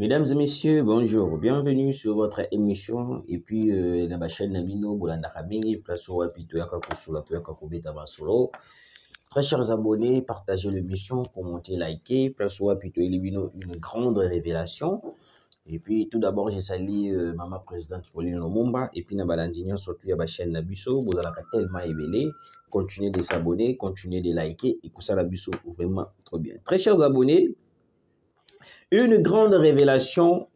Mesdames et messieurs, bonjour. Bienvenue sur votre émission. Et puis, dans ma chaîne Namino, Bolanda Kamini, place au Wapito Yakakusula, Yakakubeta Basolo. Très chers abonnés, partagez l'émission, commentez, likez. Place au Wapito Elimino, une grande révélation. Et puis, tout d'abord, je salue Maman Présidente Pauline Lumumba. Et puis, Nabalandinian, surtout à ma chaîne Nabiso, vous allez tellement éveillé. Continuez de s'abonner, continuez de liker. Et que ça, Nabiso, vraiment trop bien. Très chers abonnés, une grande révélation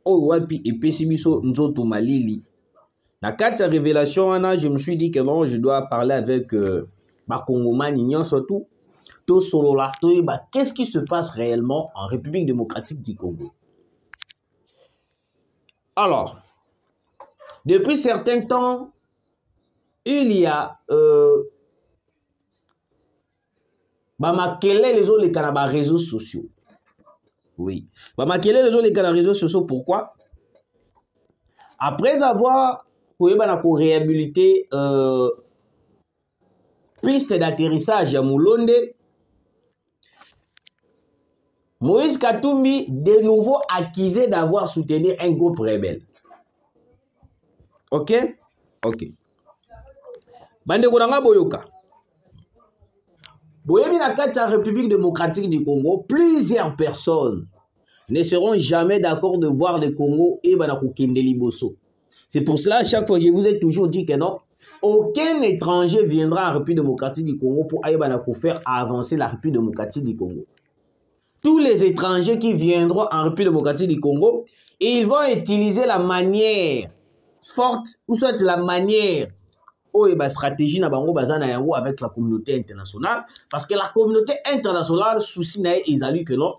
au Wapi et Pessibiso Nzoto Malili. Dans cette révélation, je me suis dit que non, je dois parler avec ma Congomani, surtout. Qu'est-ce qui se passe réellement en République démocratique du Congo? Alors, depuis certains temps, il y a les autres réseaux sociaux. Oui. Les autres réseaux sociaux, pourquoi? Après avoir réhabilité piste d'atterrissage à Moulonde, Moïse Katumbi de nouveau accusé d'avoir soutenu un groupe rebelle. Ok? Ok. Bande Kuranga Boyoka. Boyebi na kati ya République démocratique du Congo, plusieurs personnes ne seront jamais d'accord de voir le Congo et Banakokende Liboso. C'est pour cela, à chaque fois, je vous ai toujours dit que non, aucun étranger viendra en République démocratique du Congo pour faire avancer la République démocratique du Congo. Tous les étrangers qui viendront en République démocratique du Congo, ils vont utiliser la manière forte, ou soit la manière stratégie avec la communauté internationale, parce que la communauté internationale soucie ils que non,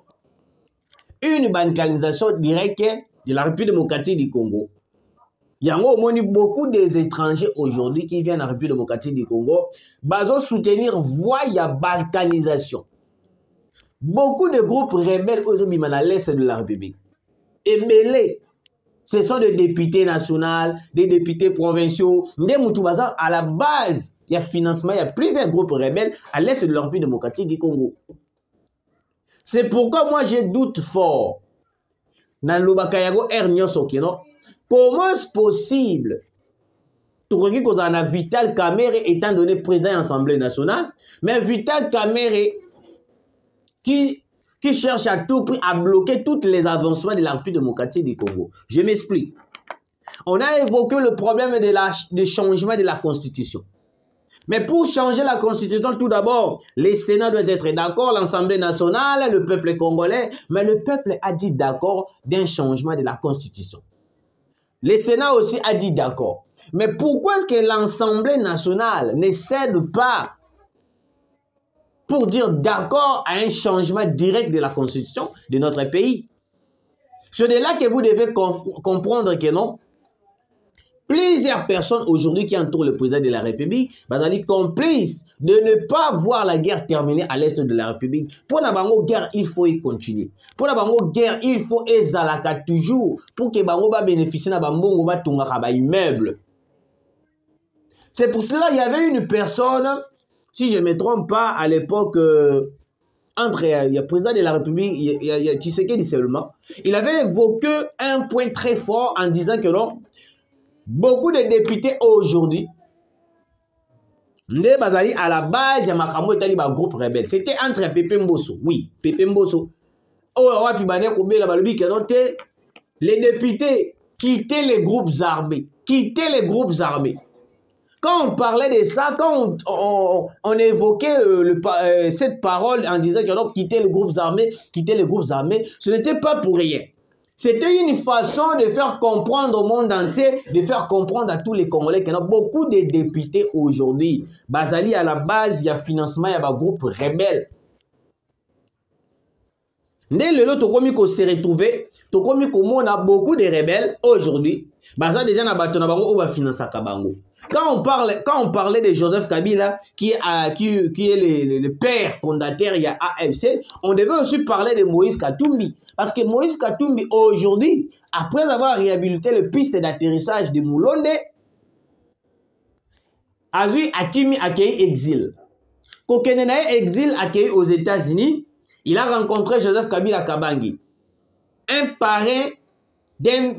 une bancalisation directe de la République démocratique du Congo. Il y a beaucoup des étrangers aujourd'hui qui viennent en République démocratique du Congo, basant soutenir voie y a balkanisation. Beaucoup de groupes rebelles aujourd'hui à l'est de la République. Et mêlés, ce sont des députés nationaux, des députés provinciaux, à la base, il y a financement, il y a plusieurs groupes rebelles à l'est de la République démocratique du Congo. C'est pourquoi moi je doute fort. Dans l'Obakayago Ernio Sokino, comment est-ce possible qu'on a Vital Kamerhe étant donné président de l'Assemblée nationale, mais Vital Kamerhe qui cherche à tout prix à bloquer tous les avancements de la République démocratique du Congo. Je m'explique. On a évoqué le problème de changement de la Constitution. Mais pour changer la Constitution, tout d'abord, les Sénats doivent être d'accord, l'Assemblée nationale, le peuple congolais, mais le peuple a dit d'accord d'un changement de la Constitution. Le Sénat aussi a dit d'accord. Mais pourquoi est-ce que l'Assemblée nationale ne cède pas pour dire d'accord à un changement direct de la Constitution de notre pays? C'est de là que vous devez comprendre que non, plusieurs personnes aujourd'hui qui entourent le président de la République sont complices de ne pas voir la guerre terminée à l'est de la République. Pour la guerre, il faut y continuer. Pour la guerre, il faut ezalaka toujours pour que bango ba bénéficier na bambongo ba tungaka ba immeuble. C'est pour cela qu'il y avait une personne, si je ne me trompe pas, à l'époque, entre le président de la République, il y a Tshisekedi seulement, il avait évoqué un point très fort en disant que non, beaucoup de députés aujourd'hui, à la base, il y a un groupe rebelle. C'était entre Pepe Mbosso. Oui, Pepe Mbosso. Les députés quittaient les groupes armés. Quittaient les groupes armés. Quand on parlait de ça, quand on évoquait cette parole en disant que non, quitter les groupes armés, ce n'était pas pour rien. C'était une façon de faire comprendre au monde entier, de faire comprendre à tous les Congolais qu'il y a beaucoup de députés aujourd'hui. Bazali, à la base, il y a financement, il y a un groupe rebelle. Dès le lot, on s'est retrouvé, on a beaucoup de rebelles aujourd'hui. Bazali déjà na bato na bango va financer Kabango. Quand on parlait de Joseph Kabila, qui est le père fondateur, il y a AFC, on devait aussi parler de Moïse Katumbi. Parce que Moïse Katumbi, aujourd'hui, après avoir réhabilité le piste d'atterrissage de Moulonde, a vu Akimi accueilli exil. Kokenena exil accueilli aux États-Unis, il a rencontré Joseph Kabila Kabangi. un parrain d'un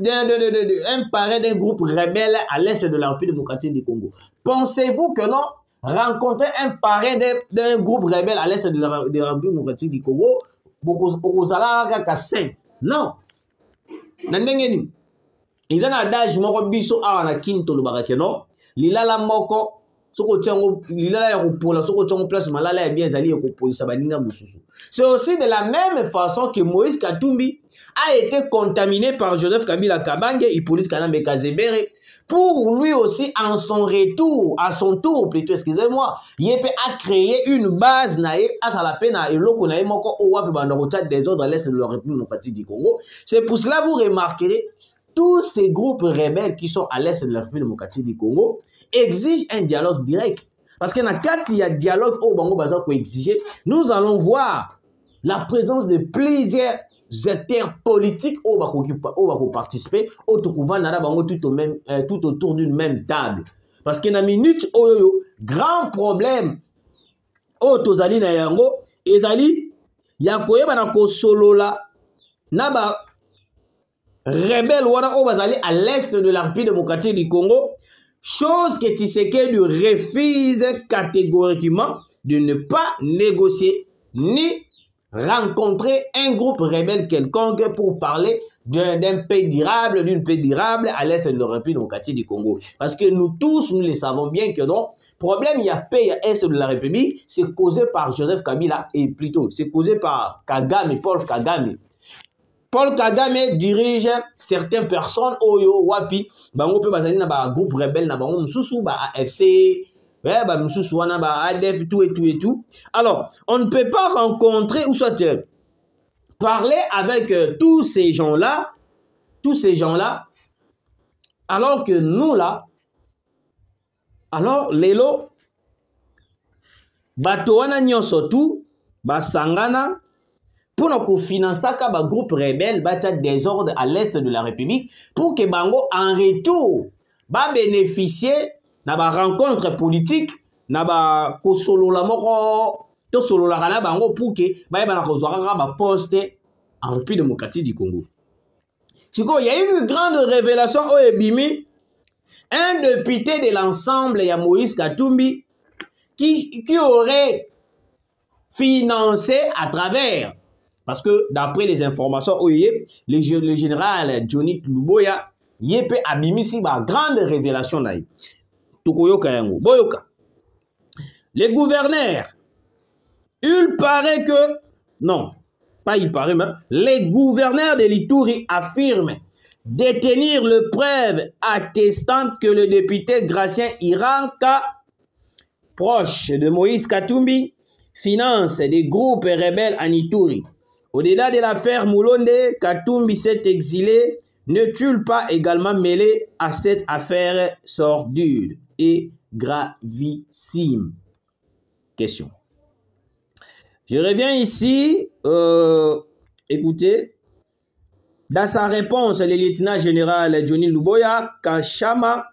groupe rebelle à l'est de la République démocratique du Congo. Pensez-vous que non, rencontrer un parrain d'un groupe rebelle à l'est de la République démocratique du Congo, non. Nandengeni. Ils ont un adage moko biso awa na kinto lobaka keno lilala moko soko tiango lilala ya kopola soko tiango place malala ya bien zali ekopolisa baninga mususu. C'est aussi de la même façon que Moïse Katumbi a été contaminé par Joseph Kabila Kabange et Hippolyte Kanambe Kazebere pour lui aussi à son tour plutôt, excusez-moi, Yépe a créé une base naïe à sa la peine à eloko naïe moko owapi bandorota des ordres à l'est de la République démocratique du Congo. C'est pour cela vous remarquerez tous ces groupes rebelles qui sont à l'est de la République démocratique du Congo exigent un dialogue direct. Parce qu'il y a quand il y a dialogue au Bango Bazar pour exiger, nous allons voir la présence de plusieurs acteurs politiques au Bako participer, au Bango tout autour d'une même table. Parce qu'il y a une minute, grand problème, au Tozali na yango, ezali, yakoye banako solo la, naba, rebelle wana o bazali à l'est de la République démocratique du Congo, chose que Tshisekedi refuse catégoriquement de ne pas négocier ni rencontrer un groupe rebelle quelconque pour parler d'un pays durable, d'une paix durable à l'est de la République démocratique du Congo. Parce que nous tous, nous le savons bien que non, problème, il y a paix à l'est de la République, c'est causé par Joseph Kabila, et plutôt, c'est causé par Kagame, Paul Kagame. Paul Kagame dirige certaines personnes oyo wapi bango pe bazali na ba groupe rebelle na bango mususu ba AFC ba mususu wana ba ADF tout et tout et tout. Alors, on ne peut pas rencontrer ou soit parler avec tous ces gens-là alors que nous là alors lelo bato wana nyonso tout ba sangana pour nous financer un groupe rebelle, des ordres à l'est de la République, pour que Bango, en retour, va bénéficier de la rencontre politique, de la solo la moko, to solo la rana Bango, pour que va poste en République démocratique du Congo. Chico, il y a eu une grande révélation au Ebimi, un député de l'ensemble, il y a Moïse Katumbi, qui aurait financé à travers. Parce que d'après les informations, le général Johnny Luboya, Yepe Abimisi, ma grande révélation. Les gouverneurs, il paraît que, non, pas il paraît même, les gouverneurs de l'Ituri affirment détenir le preuve attestant que le député Gratien Iranka, proche de Moïse Katumbi, finance des groupes rebelles en Ituri. Au-delà de l'affaire Moulonde, Katumbi s'est exilé, n'est-il pas également mêlé à cette affaire sordide et gravissime? Question. Je reviens ici, écoutez, dans sa réponse, le lieutenant général Johnny Luboya Kachama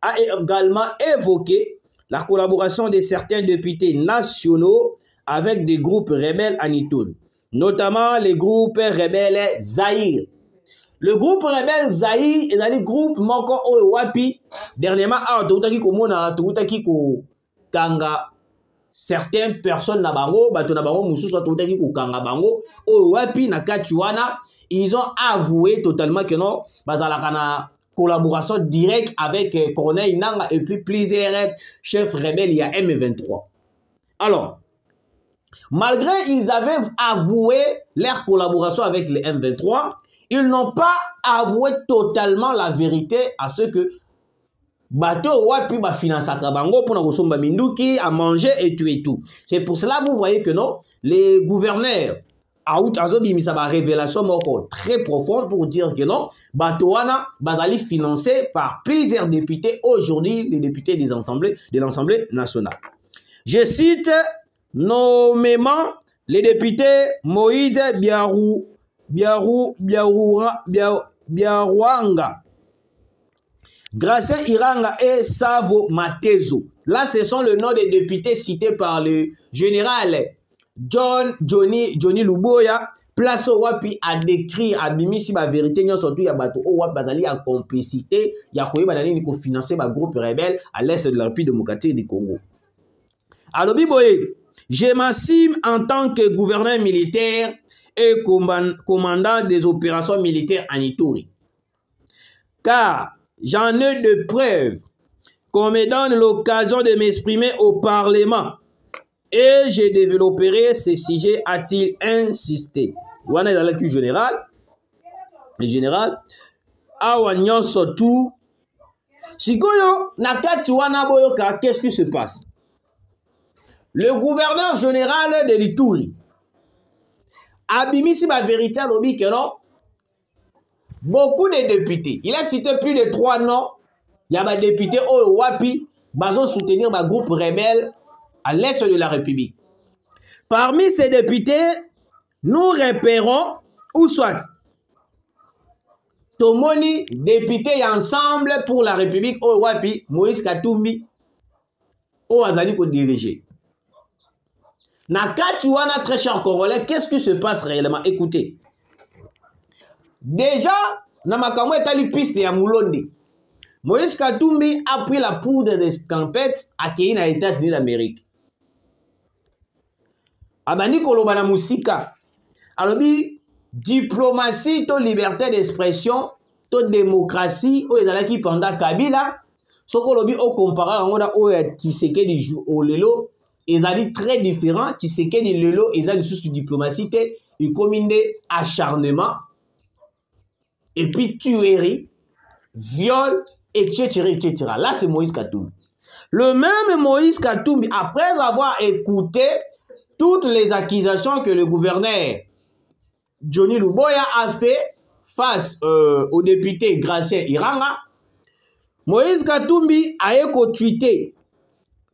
a également évoqué la collaboration de certains députés nationaux avec des groupes rebelles en Ituri, notamment les groupes rebelles Zahir. Le groupe rebelle Zahir est dans le groupe Moko Owapi. Dernièrement, Kanga certaines personnes na bango, Owapi Nakachuana, ils ont avoué totalement que non, bazalakana collaboration directe avec Corneille Nanga et puis plusieurs chefs rebelles il y a M23. Alors, malgré qu'ils avaient avoué leur collaboration avec les M23, ils n'ont pas avoué totalement la vérité à ce que bateau wapi ba finance bango pour na minduki à manger et tout et tout. C'est pour cela vous voyez que non, les gouverneurs ça va révélation très profonde pour dire que non, bateau wana bazali financé par plusieurs députés aujourd'hui, les députés de l'Assemblée nationale. Je cite nommément les députés Moïse Biarouanga, Gratien Iranga et Savo Matezo. Là, ce sont le nom des députés cités par le général Johnny Luboya place au wapi à décrire à bimisi ba vérité nyo surtout ya bato au wapi bazali ya complicité ya koyeba na nini ko financer ba groupe rebelle à l'est de la République démocratique du Congo. Alors biboye, je m'assume en tant que gouverneur militaire et commandant des opérations militaires en Ituri. Car j'en ai de preuves qu'on me donne l'occasion de m'exprimer au Parlement et je développerai ce sujet, a-t-il insisté. Wana est le général. Le général, awa nyonso tout. Sikoyo, nakati wana boyoka, qu'est-ce qui se passe? Le gouverneur général de l'Ituri, abimisi ma vérité lobi que non, beaucoup de députés, il a cité plus de 3 noms, il y a des députés au Wapi, bazo soutenir ma groupe rebelle à l'est de la République. Parmi ces députés, nous repérons, ou soit, Tomoni, député ensemble pour la République au Wapi, Moïse Katumbi, au Azali ko diriger. Nakati wana, très cher Congolais, qu'est-ce qui se passe réellement? Écoutez. Déjà, Namakamo est allé piste ya Moulondi. Moïse Katumbi a pris la poudre des tempêtes à Kéina, États-Unis d'Amérique. Abani Kolobana Musika. Alors, diplomatie, to liberté d'expression, to démocratie, ou ezalaki pendant Kabila, soko lobi au comparé à o Tshisekedi au lelo. Ils allaient très différents. Tu sais que les lelo, ils allaient sous diplomatie, ils combinent acharnement, et puis tuerie, viol, etc., etc. Là, c'est Moïse Katumbi. Le même Moïse Katumbi, après avoir écouté toutes les accusations que le gouverneur Johnny Luboya a fait face au député Gracien Iranga, Moïse Katumbi a éco-tweeté.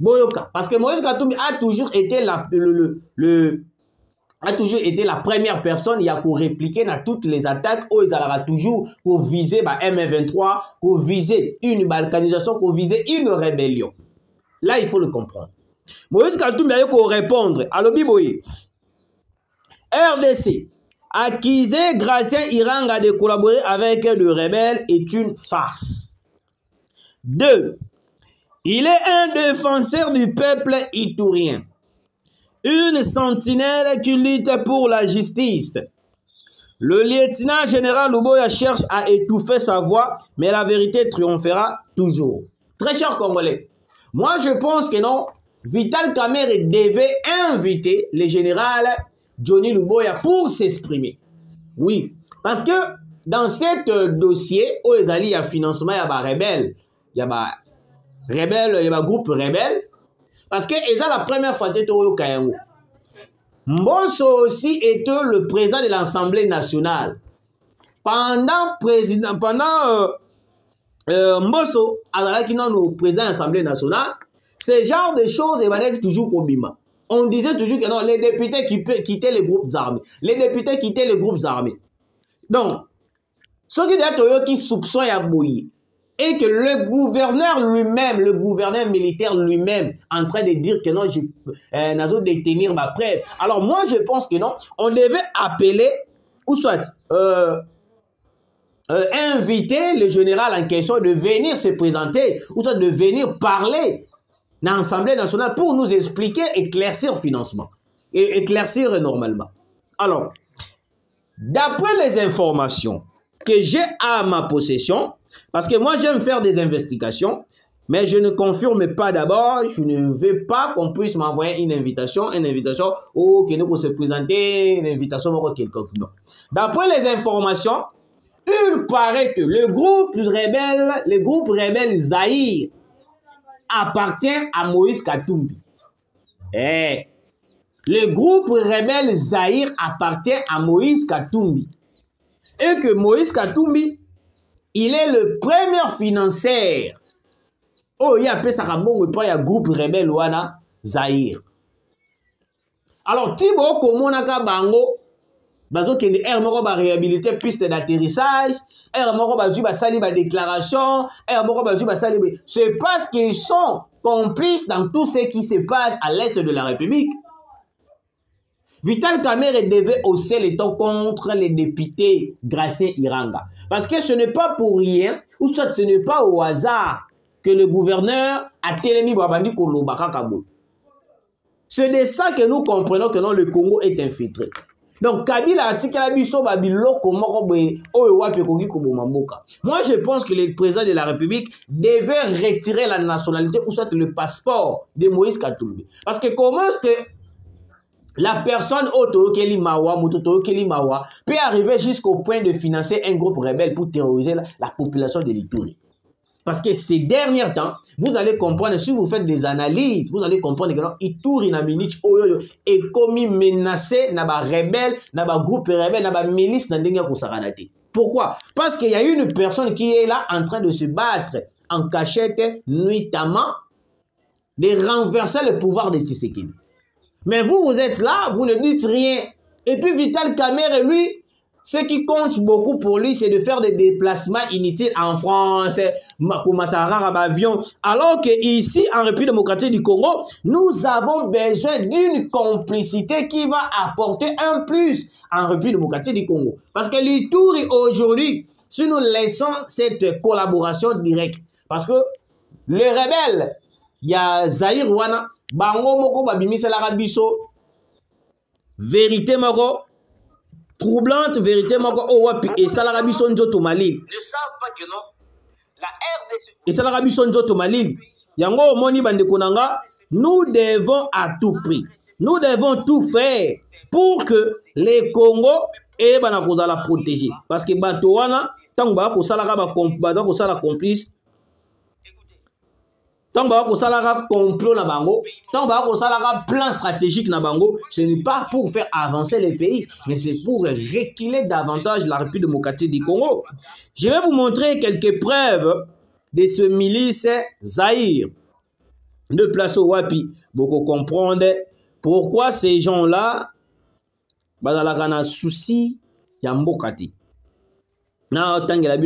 Boyoka. Parce que Moïse Katumbi a toujours été la première personne qui a répliqué dans toutes les attaques où ils allaient toujours pour viser M23, pour viser une balkanisation, pour viser une rébellion. Là, il faut le comprendre. Moïse Katumbi a répondre à l'Obiboye. RDC, accuser Gracien Iranga de collaborer avec des rebelles est une farce. 2. Il est un défenseur du peuple iturien, une sentinelle qui lutte pour la justice. Le lieutenant général Luboya cherche à étouffer sa voix, mais la vérité triomphera toujours. Très cher Congolais, moi je pense que non, Vital Kamerhe devait inviter le général Johnny Luboya pour s'exprimer. Oui, parce que dans ce dossier, où il y a financement, il y a des rebelles, il y a rebelle, il y a un groupe rebelle. Parce que c'est la première fois que tu es Kayango. Mbosso aussi était le président de l'Assemblée nationale. Pendant Mbosso, alors qu'il est le président de l'Assemblée nationale, ce genre de choses étaient toujours au Bima. On disait toujours que non, les députés quittaient les groupes armés. Les députés quittaient les groupes armés. Donc, ce qui soupçon à bouillir. Et que le gouverneur lui-même, le gouverneur militaire lui-même, en train de dire que non, je n'ai détenir ma preuve. Alors moi, je pense que non, on devait appeler, ou soit inviter le général en question de venir se présenter, ou soit de venir parler dans l'Assemblée nationale pour nous expliquer, éclaircir financement, et éclaircir normalement. Alors, d'après les informations que j'ai à ma possession, parce que moi j'aime faire des investigations, mais je ne confirme pas d'abord, je ne veux pas qu'on puisse m'envoyer une invitation ou que nous puisse se présenter, une invitation à quelconque. Non. D'après les informations, il paraît que le groupe rebelle Zaïre appartient à Moïse Katumbi. Le groupe rebelle Zaïre appartient à Moïse Katumbi. Et que Moïse Katumbi, il est le premier financier. Oh, il y a appelé ça comme il y a un groupe rebelle Wana Zaïre. Alors, Thibaut, comme on a bango, bazo kende moko ba réhabiliter piste d'atterrissage, moko bazu ba sali ba déclaration, moko bazu ba sali. C'est parce qu'ils sont complices dans tout ce qui se passe à l'est de la République. Vital Kamerhe devait hausser les tons contre les députés Gratien Iranga. Parce que ce n'est pas pour rien, ou soit ce n'est pas au hasard que le gouverneur a télémi Babandi Kolobaka Kabou. C'est de ça que nous comprenons que non, le Congo est infiltré. Donc, Kabila a dit que la biso babilo comment moi je pense que le président de la République devait retirer la nationalité ou soit le passeport de Moïse Katumbi. Parce que comment est-ce que la personne Oto Kelimawa, Mototo Kelimawa peut arriver jusqu'au point de financer un groupe rebelle pour terroriser la population de l'Ituri? Parce que ces derniers temps, vous allez comprendre, si vous faites des analyses, vous allez comprendre que Ituri na minute oyo est commis menacé na ba rebelle, na ba groupe rebelle, na ba milice na ndenga kosaranate. Pourquoi? Parce qu'il y a une personne qui est là en train de se battre en cachette nuitamment de renverser le pouvoir de Tshisekedi. Mais vous êtes là, vous ne dites rien. Et puis Vital Kamerhe, lui, ce qui compte beaucoup pour lui, c'est de faire des déplacements inutiles en France, Makomatara, avion. Alors qu'ici, en République démocratique du Congo, nous avons besoin d'une complicité qui va apporter un plus en République démocratique du Congo. Parce que l'Ituri, aujourd'hui, si nous laissons cette collaboration directe, parce que les rebelles, il y a Zahir Wana, Bango Moko Babimisa l'Arabiso, vérité Moko, troublante vérité Moko Owapi et Salarabiso Njoto Malil. Ne savent pas que non, la RDC et Salarabiso Njoto Malil. Yango Moni Bandekonanga, nous devons à tout prix, nous devons tout faire pour que les Congo et Banakoza la protéger. Parce que Batowana, tant que Bako complice. Tant que ça a complot na bango, tant que ça a plan stratégique na bango, ce n'est pas pour faire avancer les pays, mais c'est pour reculer davantage la République démocratique du Congo. Je vais vous montrer quelques preuves de ce milice Zahir de Place au Wapi. Beaucoup comprendre pourquoi ces gens-là, bazalaka souci yambokati. Na tangela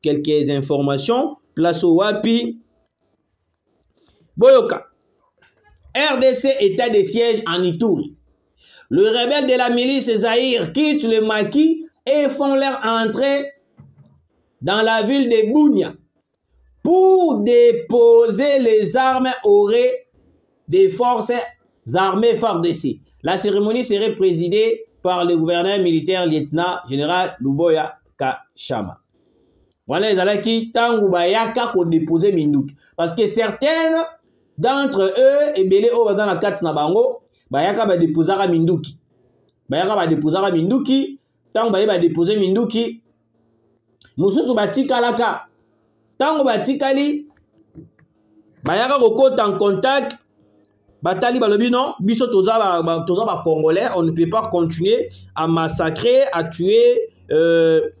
quelques informations. Place au Wapi. Boyoka, RDC, état de siège en Ituri. Le rebelle de la milice Zahir quitte le maquis et font leur entrée dans la ville de Bunia pour déposer les armes auprès des forces armées FARDC. La cérémonie serait présidée par le gouverneur militaire lieutenant général Luboya Kachama. Voilà les alaki tangu bayaka ko déposer Minduki parce que certaines d'entre eux, et belé au bazan la carte na bango, bayaka ba déposera Minduki. Bayaka ba déposera Minduki, tant ba déposer Minduki. Mususu batika laka. Tango batikali, bayaka kokota en contact. Batali balobi non, biso toza ba congolais, on ne peut pas continuer à massacrer, à tuer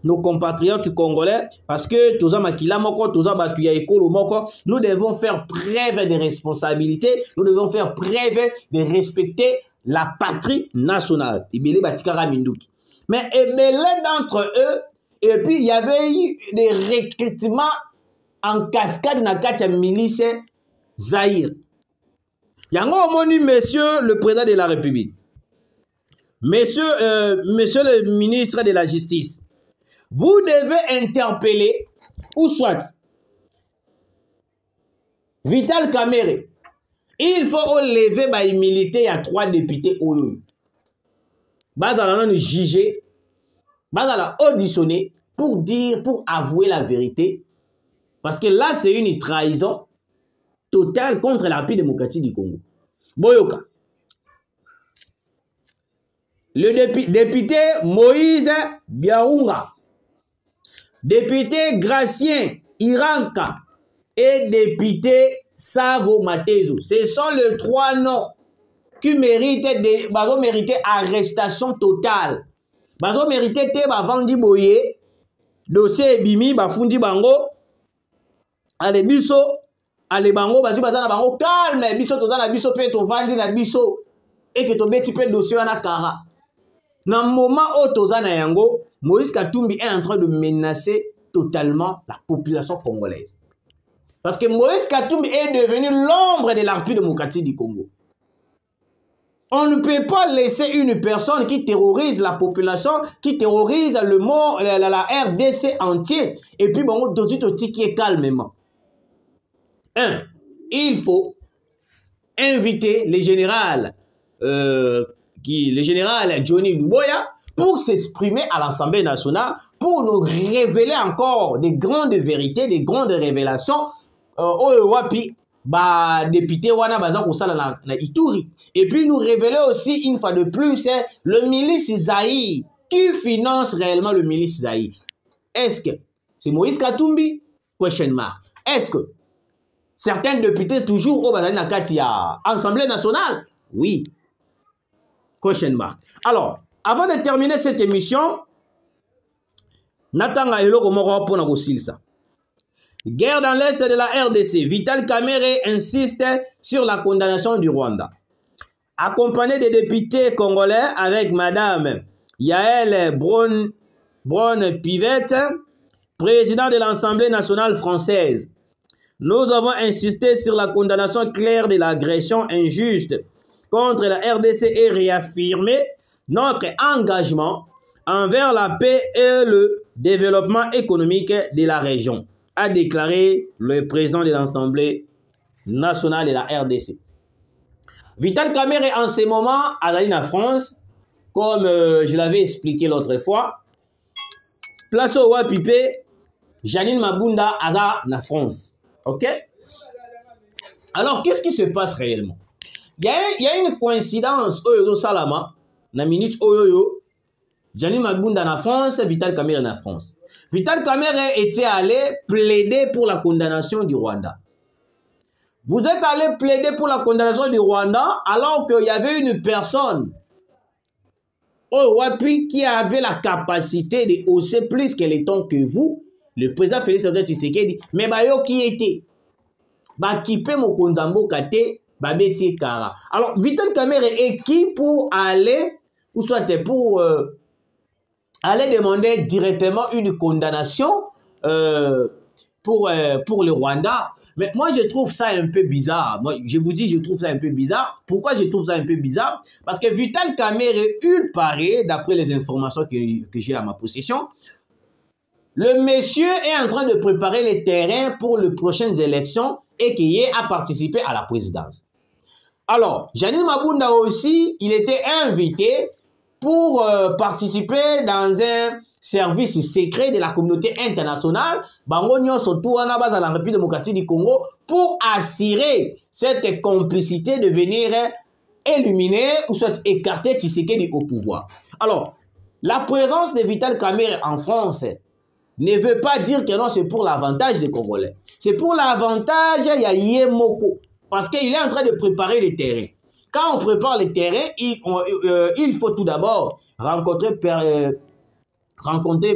nos compatriotes congolais parce que toza makila moko toza batu ya ekolo moko. Nous devons faire preuve de responsabilité, nous devons faire preuve de respecter la patrie nationale. Ibele batikara Minduki. Mais ebele d'entre eux, et puis il y avait eu des recrutements en cascade na kati ya milice Zahir. Yango omoni monsieur le président de la République. Monsieur le ministre de la Justice, vous devez interpeller, ou soit, Vital Kamerhe. Il faut lever par immunité à 3 députés. Bazala nous juger, bazala auditionner pour avouer la vérité. Parce que là, c'est une trahison totale contre la République démocratique du Congo. Boyoka. Le député Moïse Biaounga, député Gratien Iranga et député Savo Matezo. Ce sont les 3 noms qui méritent arrestation totale. Bazo mérité te bavandi boye, dossier bimi bafundi bango, ale biso, ale bango bazi bazana bango calme, biso tozana biso pe to vandi na biso et que to beti pe dossier wana kara. Dans le moment où Tozana Yango, Moïse Katumbi est en train de menacer totalement la population congolaise. Parce que Moïse Katumbi est devenu l'ombre de la République démocratique du Congo. On ne peut pas laisser une personne qui terrorise la population, qui terrorise le monde, la RDC entière, et puis bon, tout de suite, qui est calmement. Il faut inviter le général Johnny Luboya pour s'exprimer à l'Assemblée nationale, pour nous révéler encore des grandes vérités, des grandes révélations, député wana baza kosala na Ituri. Et puis nous révéler aussi une fois de plus le milice Zaïre. Qui finance réellement le milice Zaïre? Est-ce que c'est Moïse Katumbi? Question mark. Est-ce que certains députés toujours au bazali na kati ya Assemblée nationale? Oui. Question mark. Alors, avant de terminer cette émission, natanga eloko moko pona kosilisa. Guerre dans l'est de la RDC. Vital Kamerhe insiste sur la condamnation du Rwanda. Accompagné des députés congolais avec Madame Yael Braun-Pivet, président de l'Assemblée nationale française, nous avons insisté sur la condamnation claire de l'agression injuste contre la RDC et réaffirmé notre engagement envers la paix et le développement économique de la région, a déclaré le président de l'Assemblée nationale de la RDC. Vital Kamerhe en ce moment à la France, comme je l'avais expliqué l'autre fois, place au Wapipé, Janine Mabunda Aza na France. Ok? Alors, qu'est-ce qui se passe réellement? Il y a une coïncidence, Oyo Salama, na minute Oyo, Janine Mabunda na France, Vital Kamerhe na France. Vital Kamerhe était allé plaider pour la condamnation du Rwanda. Vous êtes allé plaider pour la condamnation du Rwanda alors qu'il y avait une personne qui avait la capacité de hausser plus que les tons que vous, le président Félix Tshisekedi, mais bayo qui était Bakipe Mokonzambo Kate, Babeti Kara. Alors, Vital Kamerhe est qui pour aller, ou soit pour aller demander directement une condamnation pour le Rwanda. Mais moi, je trouve ça un peu bizarre. Moi, je vous dis, je trouve ça un peu bizarre. Pourquoi je trouve ça un peu bizarre? Parce que Vital Kamerhe, il paraît, d'après les informations que j'ai à ma possession, le monsieur est en train de préparer les terrains pour les prochaines élections et qui est à participer à la présidence. Alors, Janine Mabunda aussi, il était invité pour participer dans un service secret de la communauté internationale, surtout à la République démocratique du Congo, pour assurer cette complicité de venir éliminer ou soit écarter Tshisekedi au pouvoir. Alors, la présence de Vital Kamerhe en France ne veut pas dire que non, c'est pour l'avantage des Congolais. C'est pour l'avantage, il y a Yemoko, parce qu'il est en train de préparer les terrains. Quand on prépare les terrains, il faut tout d'abord rencontrer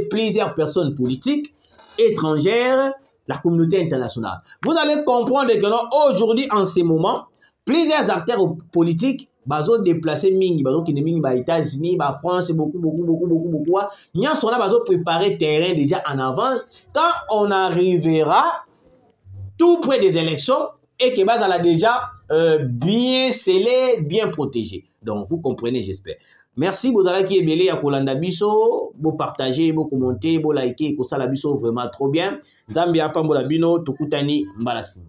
plusieurs personnes politiques, étrangères, la communauté internationale. Vous allez comprendre que aujourd'hui, en ce moment, plusieurs acteurs politiques ont déplacé Mingi, aux États-Unis, en France, beaucoup. Nous avons préparé le terrain déjà en avance. Quand on arrivera tout près des élections, et que Bazala déjà bien scellé, bien protégé. Donc, vous comprenez, j'espère. Merci, vous allez qui est belé à Kolanda Biso, vous partagez, vous commentez, vous likez, vous ça la biso vraiment trop bien. Zambia Pambola Bino, Tukutani Mbalasi.